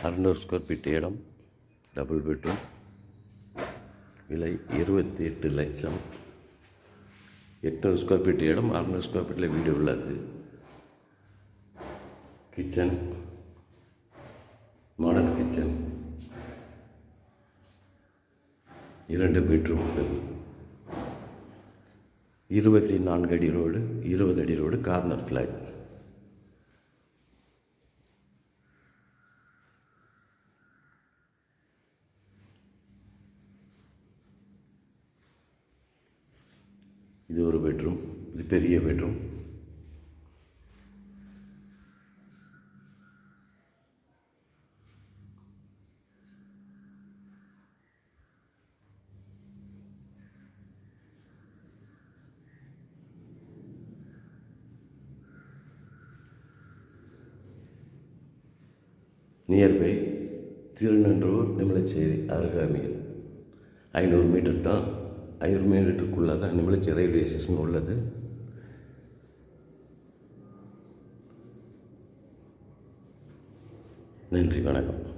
600 square feet இடம், double bedroom, விலை 28 லட்சம். 800 ஸ்கொயர் ஃபீட் இடம், 600 ஸ்கொயர் ஃபீட்டில் வீடு உள்ளது. கிச்சன், மாடர்ன் கிச்சன், 2 பெட்ரூம்கள், 24 அடி ரோடு, 20 அடி ரோடு, கார்னர் ஃப்ளாட். இது ஒரு பெட்ரூம், இது பெரிய பெட்ரூம். நியர்பை திருநன்றூர், நிமலச்சேரி அருகாமையில் 500 மீட்டர் தான், 500 மீட்டருக்குள்ளே தான் நிமலச்சேரி ரயில்வே ஸ்டேஷன் உள்ளது. நன்றி, வணக்கம்.